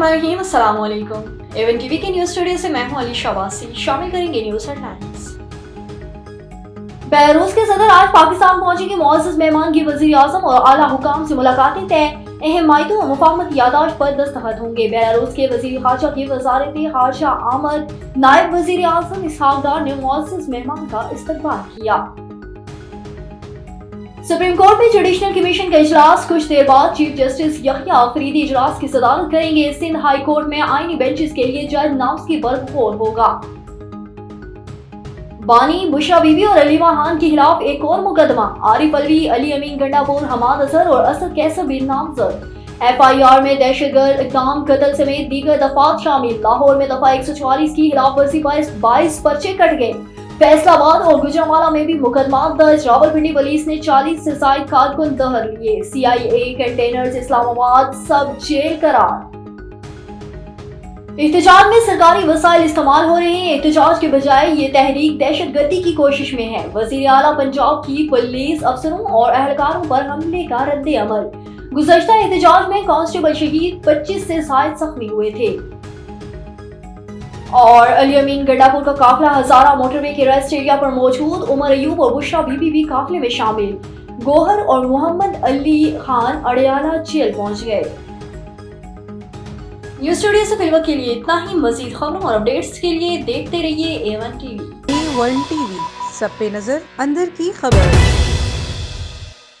बिस्मिल्लाहिर्रहमानिर्रहीम, अस्सलाम वालेकुम। एवन टीवी के न्यूज स्टूडियो से मैं हूं अली शाबासी। शामिल करेंगे न्यूज हेडलाइंस। बेलारूस के सदर आज पाकिस्तान पहुंचेंगे। मुअज़्ज़ज़ मेहमान की वज़ीर आज़म और आला हुकाम से मुलाकातें तय। अहम मायदों और मुफाहमत यादाश्त पर दस्तखत होंगे। बेलारूस के वज़ीर ख़ारजा की वज़ारत ख़ारजा आमद नायब वज़ीर आज़म इसहाक डार ने मुअज़्ज़ज़ मेहमान का इस्तकबाल किया। सुप्रीम कोर्ट में जुडिशल कमीशन का इजलास कुछ देर बाद चीफ जस्टिस यहिया अफरीदी इजलास की सदारत करेंगे। सिंध हाई कोर्ट में आईनी बेंचेस के लिए जज नाम्स की बरखोर होगा। बानी बुशरा बीबी और अलीमा खान के खिलाफ एक और मुकदमा। आरिफ अलवी, अली अमीन गंडापुर, हमाद अजहर और असद कैसर भी नामजद। FIR में दहशतगर्द इक़दाम, कत्ल समेत दीगर दफात शामिल। लाहौर में दफा 144 की खिलाफवर्जी पर 22 पर्चे कट गए। फैसलाबाद और गुजरांवाला में भी मुकदमा दर्ज। रावलपिंडी पुलिस ने 40 से ज़ायद कारकुन दहर लिए। CIA कंटेनर्स इस्लामाबाद सब जेल करार। एहतजाज में सरकारी वसाइल इस्तेमाल हो रहे हैं। एहतजाज के बजाय ये तहरीक दहशतगर्दी की कोशिश में है। वज़ीर आला पंजाब की पुलिस अफसरों और अहलकारों पर हमले का रद्द अमल। गुज़श्ता एहतजाज में कांस्टेबल शहीद, 25 से ज़ायद जख्मी हुए थे। और अली अमीन गंडापुर का काफिला हजारा मोटरवे के रेस्ट एरिया पर मौजूद। उमर अयूब और बुशरा बीबी भी काफिले में शामिल। गोहर और मोहम्मद अली खान अड़ियाला जेल पहुंच गए। न्यूज स्टूडियो से फिलहाल के लिए इतना ही। मजीद खबरों और अपडेट्स के लिए देखते रहिए A1 TV। A1 TV, सब पे नजर, अंदर की खबर।